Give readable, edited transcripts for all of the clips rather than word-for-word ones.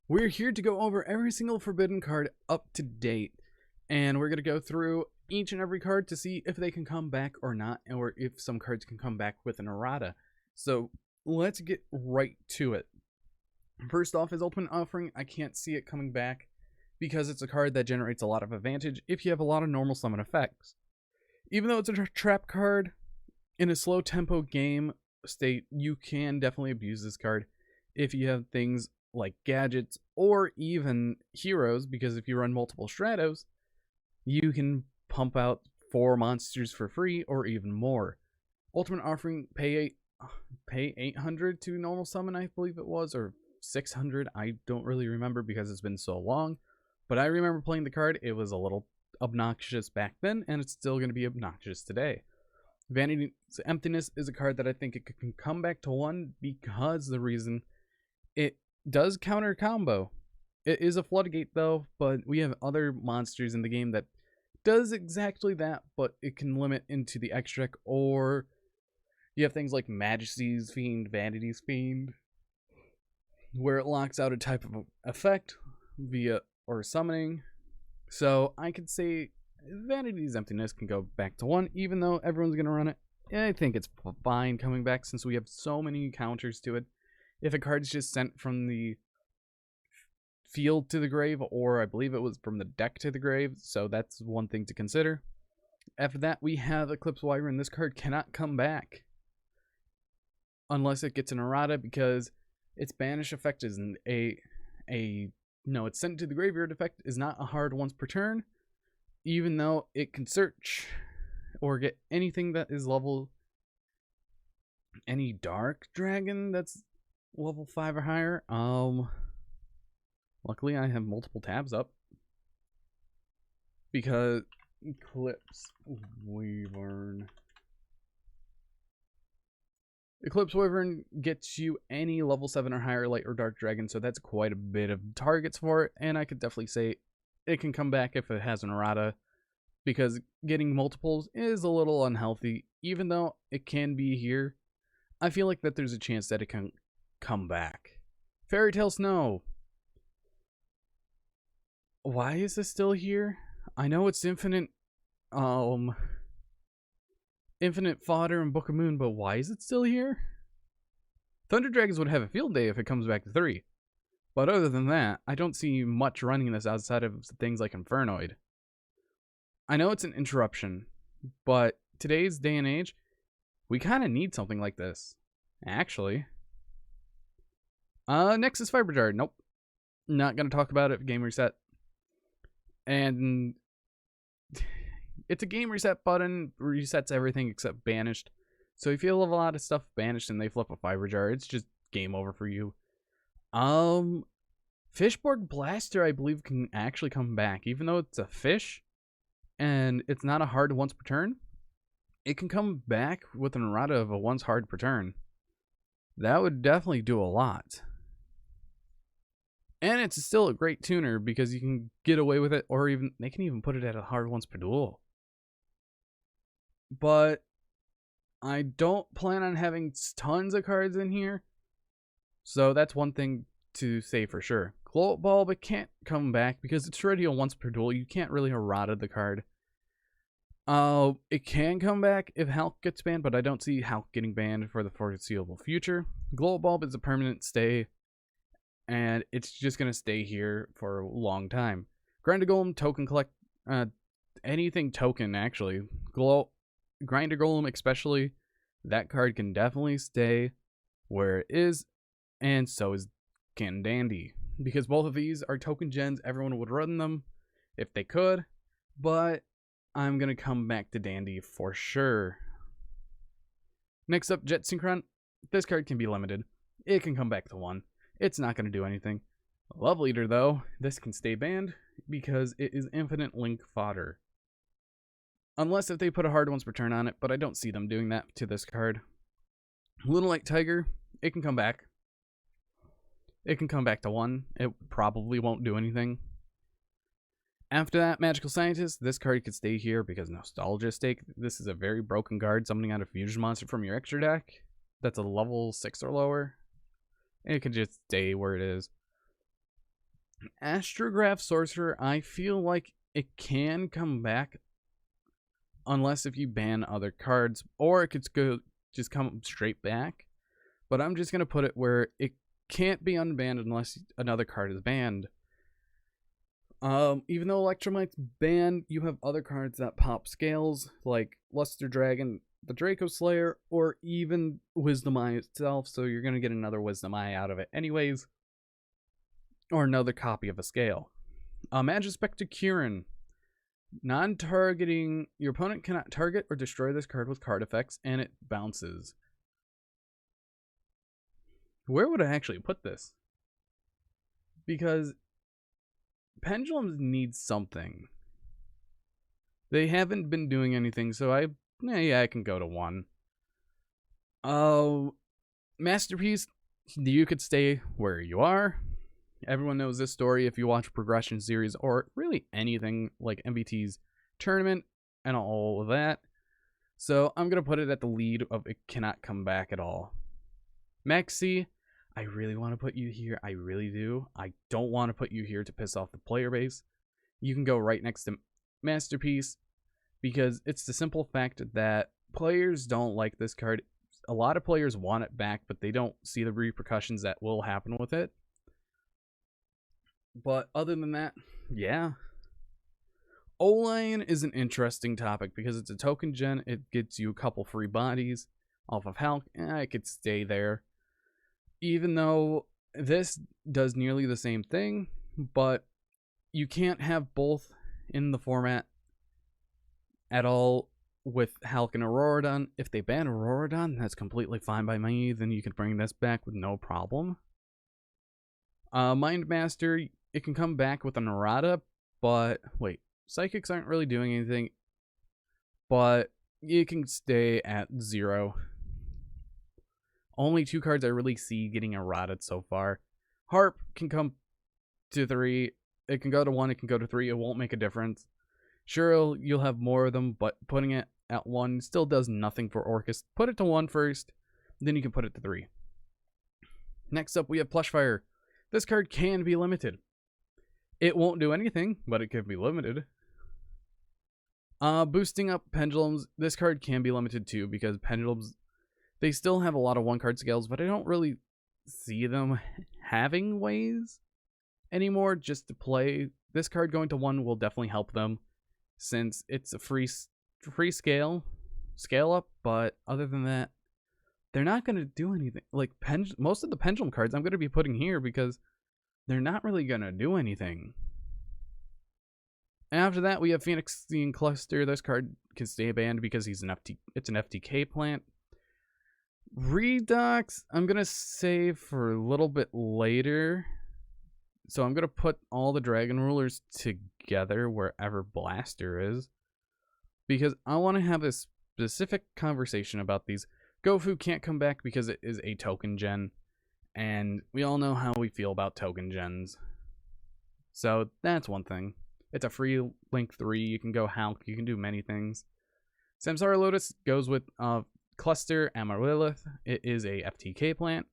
We're here to go over every single forbidden card up to date, and we're going to go through each and every card to see if they can come back or not, or if some cards can come back with an errata. So let's get right to it. First off is Ultimate Offering. I can't see it coming back because it's a card that generates a lot of advantage if you have a lot of normal summon effects. Even though it's a trap card, in a slow tempo game state, you can definitely abuse this card if you have things like gadgets or even heroes, because if you run multiple Stratos, you can pump out 4 monsters for free or even more. Ultimate Offering, pay 800 to normal summon, I believe it was, or 600. I don't really remember because it's been so long, but I remember playing the card. It was a little obnoxious back then, and it's still going to be obnoxious today. Vanity's Emptiness is a card that I think it can come back to 1 because the reason it does counter combo. It is a floodgate though, but we have other monsters in the game that does exactly that, but it can limit into the extra, or you have things like Majesty's Fiend, Vanity's Fiend, where it locks out a type of effect via or summoning. So I could say Vanity's Emptiness can go back to 1, even though everyone's going to run it. I think it's fine coming back since we have so many counters to it. If a card's just sent from the field to the grave, or I believe it was from the deck to the grave, so that's one thing to consider. After that, we have Eclipse Wire, and this card cannot come back unless it gets an errata, because its banish effect is its sent to the graveyard effect is not a hard once per turn, even though it can search or get anything that is level, any dark dragon that's level 5 or higher. Luckily I have multiple tabs up because Eclipse Wyvern gets you any level 7 or higher light or dark dragon, so that's quite a bit of targets for it, and I could definitely say it can come back if it has an errata, because getting multiples is a little unhealthy. Even though it can be here, I feel like that there's a chance that it can come back. Fairy Tale Snow. Why is this still here? I know it's infinite fodder in Book of Moon, but why is it still here? Thunder Dragons would have a field day if it comes back to 3. But other than that, I don't see much running this outside of things like Infernoid. I know it's an interruption, but today's day and age, we kind of need something like this. Actually. Nexus Fiber Jar. Nope. Not going to talk about it. Game reset. And it's a game reset button. Resets everything except banished. So if you have a lot of stuff banished and they flip a Fiber Jar, it's just game over for you. Fishboard Blaster, I believe, can actually come back. Even though it's a fish and it's not a hard once per turn, it can come back with an errata of a once hard per turn. That would definitely do a lot. And it's still a great tuner because you can get away with it, or even they can even put it at a hard once per duel. But I don't plan on having tons of cards in here, so that's one thing to say for sure. Glow Bulb, it can't come back because it's already a once per duel. You can't really errata the card. It can come back if Hulk gets banned, but I don't see Hulk getting banned for the foreseeable future. Glow Bulb is a permanent stay, and it's just gonna stay here for a long time. Grinder Golem, token collect, anything token actually. Grinder Golem especially, that card can definitely stay where it is, and so is Can Dandy, because both of these are token gens. Everyone would run them if they could, but I'm gonna come back to Dandy for sure. Next up, Jet Synchron. This card can be limited. It can come back to 1. It's not gonna do anything. Love Leader though, this can stay banned because it is infinite link fodder. Unless if they put a hard once per turn on it, but I don't see them doing that to this card. Little White Tiger, it can come back. It can come back to 1. It probably won't do anything. After that, Magical Scientist, this card could stay here because Nostalgia Stake. This is a very broken card, summoning out a fusion monster from your extra deck that's a level 6 or lower. It could just stay where it is. Astrograph Sorcerer, I feel like it can come back unless if you ban other cards, or it could just come straight back. But I'm just going to put it where it can't be unbanned unless another card is banned. Even though Electromite's banned, you have other cards that pop scales, like Luster Dragon, the Draco Slayer, or even Wisdom Eye itself, so you're going to get another Wisdom Eye out of it anyways. Or another copy of a scale. Magispector Kieran. Non-targeting. Your opponent cannot target or destroy this card with card effects, and it bounces. Where would I actually put this? Because Pendulums need something. They haven't been doing anything, so I can go to 1. Masterpiece, you could stay where you are. Everyone knows this story if you watch Progression Series or really anything like MBT's tournament and all of that. So I'm going to put it at the lead of it cannot come back at all. Maxi, I really want to put you here. I really do. I don't want to put you here to piss off the player base. You can go right next to Masterpiece because it's the simple fact that players don't like this card. A lot of players want it back, but they don't see the repercussions that will happen with it. But other than that, yeah. O-Lane is an interesting topic because it's a token gen. It gets you a couple free bodies off of Hulk. I could stay there. Even though this does nearly the same thing, but you can't have both in the format at all with Hulk and Auroradon. If they ban Auroradon, that's completely fine by me. Then you can bring this back with no problem. Mindmaster, it can come back with an errata, but wait, Psychics aren't really doing anything, but it can stay at 0. Only 2 cards I really see getting errated so far. Harp can come to 3. It can go to 1, it can go to 3. It won't make a difference. Sure, you'll have more of them, but putting it at 1 still does nothing for Orcus. Put it to 1 first, then you can put it to 3. Next up, we have Plushfire. This card can be limited. It won't do anything, but it can be limited. Boosting up Pendulums. This card can be limited too, because Pendulums, they still have a lot of 1-card scales, but I don't really see them having ways anymore just to play. This card going to 1 will definitely help them, since it's a free scale up, but other than that, they're not going to do anything. Like, most of the Pendulum cards I'm going to be putting here because they're not really going to do anything. After that, we have Phoenician Cluster. This card can stay banned because it's an FTK plant. Redux, I'm going to save for a little bit later. So I'm going to put all the Dragon Rulers together wherever Blaster is, because I want to have a specific conversation about these. Gofu can't come back because it is a token gen, and we all know how we feel about token gens. So that's one thing. It's a free Link 3. You can go Hulk. You can do many things. Samsara Lotus goes with Cluster Amaryllis. It is a FTK plant.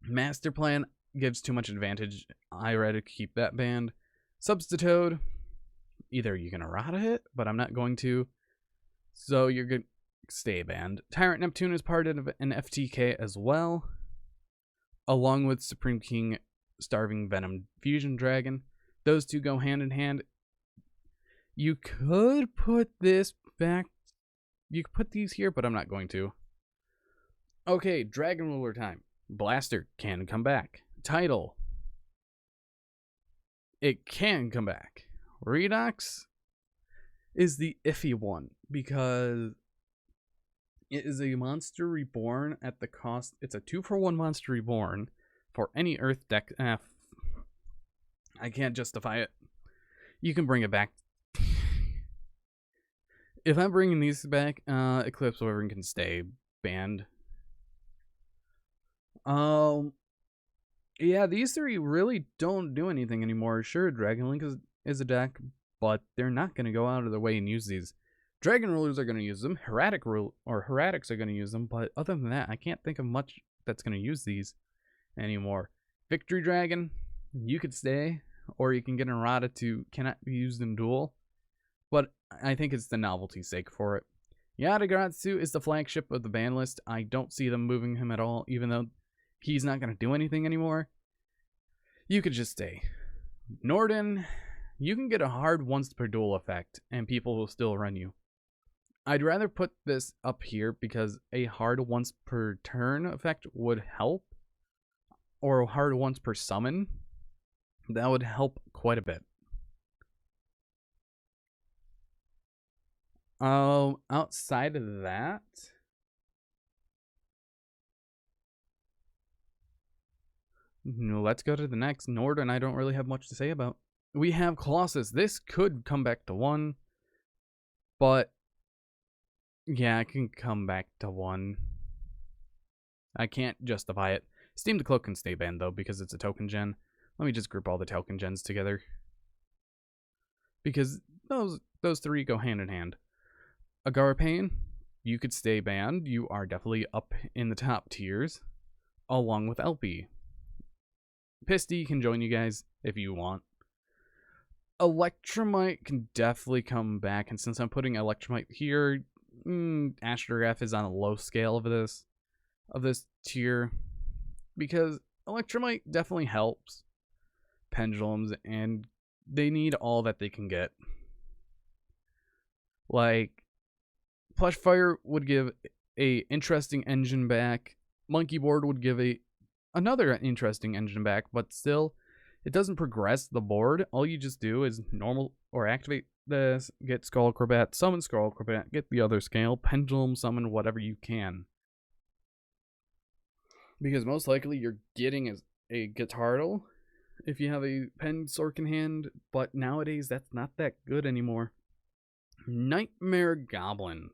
Master Plan gives too much advantage. I rather keep that banned. Substitute. Either you can errata it, but I'm not going to. So you're good. Stay banned. Tyrant Neptune is part of an FTK as well, along with Supreme King Starving Venom Fusion Dragon. Those two go hand in hand. You could put this back. You could put these here, but I'm not going to. Okay, Dragon Ruler time. Blaster can come back. Title. It can come back. Redux is the iffy one because it is a monster reborn at the cost. It's a 2-for-1 monster reborn for any Earth deck. I can't justify it. You can bring it back. If I'm bringing these back, Eclipse Wire can stay banned. Yeah, these 3 really don't do anything anymore. Sure, Dragon Link is a deck, but they're not going to go out of their way and use these. Dragon Rulers are going to use them. Heretics are going to use them, but other than that, I can't think of much that's going to use these anymore. Victory Dragon, You could stay, or you can get an errata to cannot be used in duel, but I think it's the novelty's sake for it. Yatagratsu is the flagship of the ban list. I don't see them moving him at all, even though he's not going to do anything anymore. You could just stay. Norden, you can get a hard once per duel effect, and people will still run you. I'd rather put this up here because a hard once per turn effect would help, or a hard once per summon. That would help quite a bit. Outside of that, let's go to the next. Norden, I don't really have much to say about. We have Colossus. This could come back to 1, but yeah, it can come back to 1. I can't justify it. Steam the Cloak can stay banned though because it's a token gen. Let me just group all the token gens together because those three go hand in hand. Agarpain, you could stay banned. You are definitely up in the top tiers, along with LP. Pisty can join you guys if you want. Electromite can definitely come back, and since I'm putting Electromite here, Astrograph is on a low scale of this tier, because Electromite definitely helps pendulums, and they need all that they can get. Like, Plushfire would give a interesting engine back. Monkey Board would give another interesting engine back, but still, it doesn't progress the board. All you just do is normal or activate this, get Skull Acrobat, summon Skull Acrobat, get the other scale, pendulum, summon whatever you can. Because most likely you're getting a Guitardo if you have a Pen Sork in hand, but nowadays that's not that good anymore. Nightmare Goblin.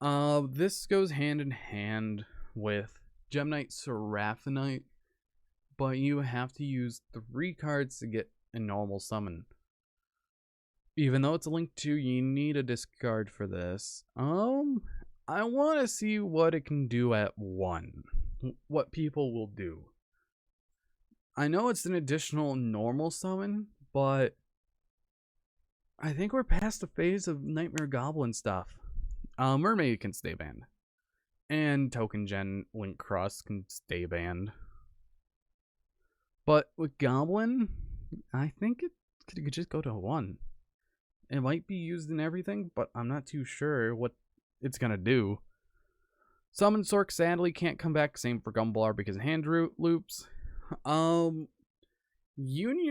This goes hand in hand with Gem Knight Seraphonite, but you have to use 3 cards to get a normal summon. Even though it's linked to, you need a discard for this. I want to see what it can do at 1. What people will do. I know it's an additional normal summon, but I think we're past the phase of Nightmare Goblin stuff. Mermaid can stay banned. And Token Gen Link Cross can stay banned. But with Goblin, I think it could just go to 1. It might be used in everything, but I'm not too sure what it's going to do. Summon Sork sadly can't come back. Same for Gumblar because of hand loops. Union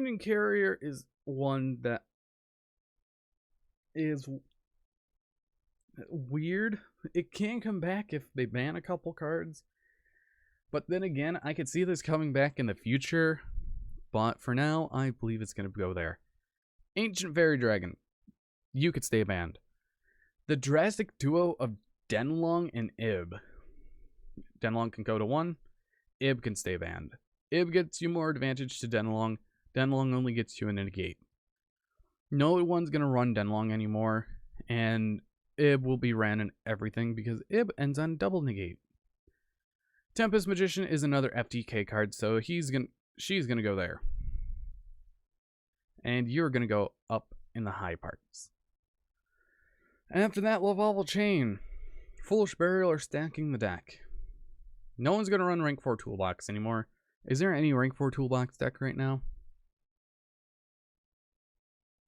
and Carrier is one that is weird. It can come back if they ban a couple cards, but then again, I could see this coming back in the future, but for now I believe it's going to go there. Ancient Fairy Dragon, you could stay banned. The drastic duo of Denlong and Ib. Denlong can go to 1, Ib can stay banned. Ib gets you more advantage to Denlong. Denlong only gets you a negate. No one's going to run Denlong anymore, and Ib will be ran in everything because Ib ends on double negate. Tempest Magician is another FTK card, so she's gonna go there. And you're gonna go up in the high parts. After that, Lavalval Chain. Foolish Burial or stacking the deck. No one's gonna run rank 4 toolbox anymore. Is there any rank 4 toolbox deck right now?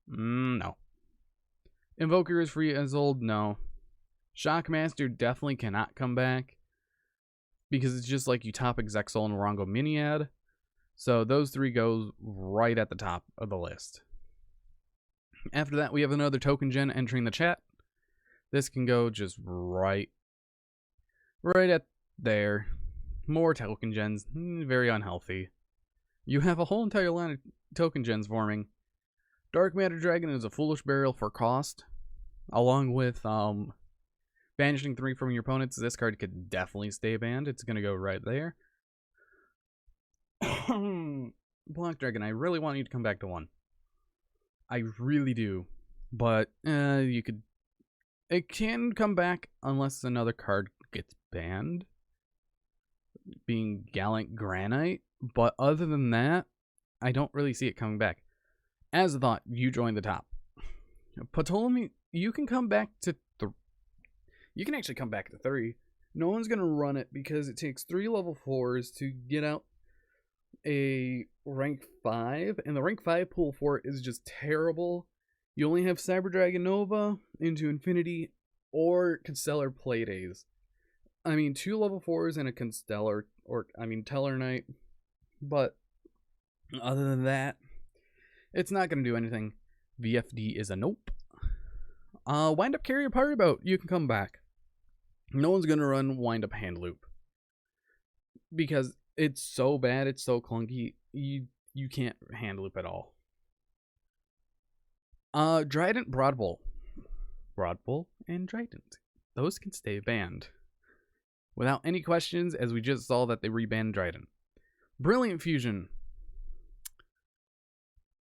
No. Invoker is free as old? No. Shockmaster definitely cannot come back, because it's just like you top Exexol and Rongo Miniad. So those 3 goes right at the top of the list. After that, we have another token gen entering the chat. This can go just right at there. More token gens, very unhealthy. You have a whole entire line of token gens forming. Dark Matter Dragon is a Foolish Burial for cost, along with banishing 3 from your opponents. This card could definitely stay banned. It's going to go right there. Black Dragon, I really want you to come back to 1. I really do. But it can come back unless another card gets banned, being Gallant Granite. But other than that, I don't really see it coming back. As a thought, you join the top. Ptolemy, you can come back to you can actually come back to 3. No one's gonna run it because it takes 3 level 4s to get out a rank 5, and the rank 5 pool for it is just terrible. You only have Cyber Dragon Nova, Into Infinity, or Constellar Playdays. I mean, 2 level 4s and a Constellar, or I mean Teller Knight. But other than that, it's not gonna do anything. VFD is a nope. Wind Up Carrier Party Boat, you can come back. No one's gonna run Wind Up Hand Loop because it's so bad, it's so clunky, you can't hand loop at all. Trident Broadbull. Broadbull and Trident. Those can stay banned. Without any questions, as we just saw that they rebanned Trident. Brilliant Fusion.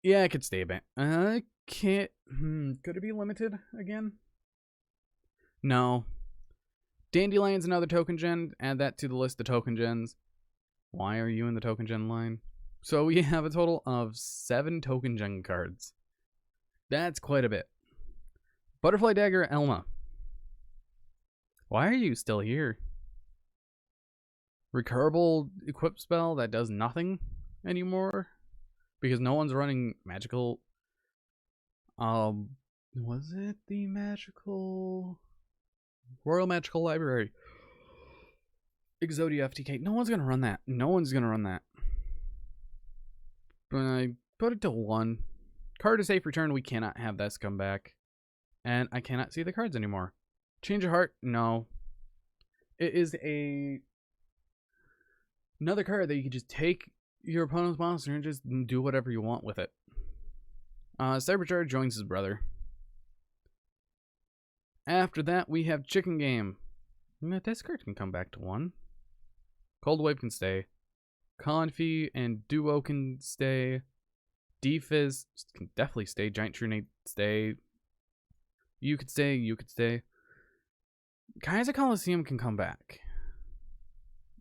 Yeah, it could stay banned. I can't. Could it be limited again? No. Dandelion's another token gen. Add that to the list of token gens. Why are you in the token gen line? So we have a total of 7 token gen cards. That's quite a bit. Butterfly Dagger Elma. Why are you still here? Recurable equip spell that does nothing anymore because no one's running magical. Was it the magical Royal Magical Library? Exodia FTK. No one's gonna run that. No one's gonna run that. But I put it to 1. Card of Safe Return. We cannot have this come back, and I cannot see the cards anymore. Change of Heart. No. It is another card that you can just take your opponent's monster and just do whatever you want with it. Cybercharge joins his brother. After that, we have Chicken Game. This card can come back to 1. Cold Wave can stay. Confi and Duo can stay. Defizz can definitely stay. Giant Trunade stay. You could stay. You could stay. Kaiser Coliseum can come back.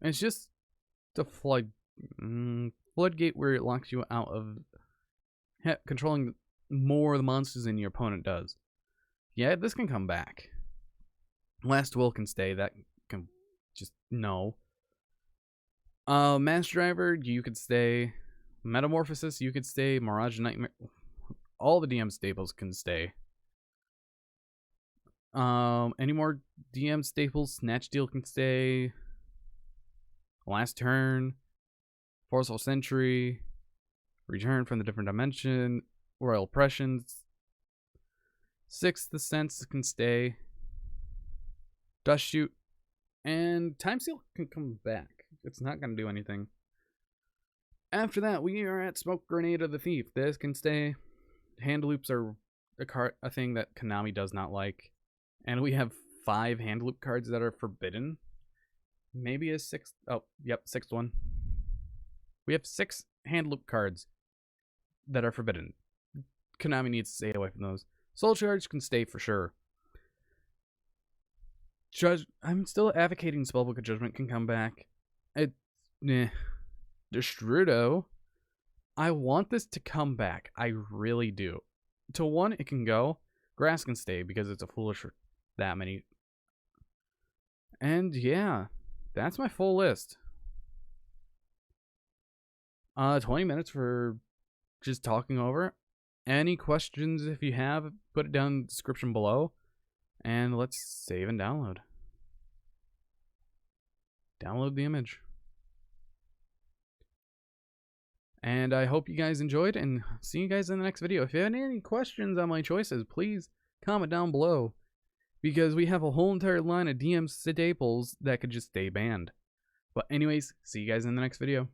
It's just the floodgate where it locks you out of controlling more of the monsters than your opponent does. Yeah, this can come back. Last Will can stay. That can just no. Master Driver, you could stay. Metamorphosis, you could stay. Mirage Nightmare, all the DM staples can stay. Any more DM staples? Snatch Deal can stay. Last Turn, Forceful Sentry, Return from the Different Dimension, Royal Oppressions. Sixth Sense can stay. Dust Shoot, and Time Seal can come back. It's not going to do anything. After that, we are at Smoke Grenade of the Thief. This can stay. Hand loops are a thing that Konami does not like. And we have 5 hand loop cards that are forbidden. Maybe a 6th. Oh, yep, 6th one. We have 6 hand loop cards that are forbidden. Konami needs to stay away from those. Soul Charge can stay for sure. I'm still advocating Spellbook of Judgment can come back. Destrudo. I want this to come back. I really do. To 1, it can go. Grass can stay because it's a foolish for that many. And yeah, that's my full list. 20 minutes for just talking over. Any questions if you have, put it down in the description below. And let's save and download. Download the image. And I hope you guys enjoyed, and see you guys in the next video. If you have any questions on my choices, please comment down below. Because we have a whole entire line of DM staples that could just stay banned. But anyways, see you guys in the next video.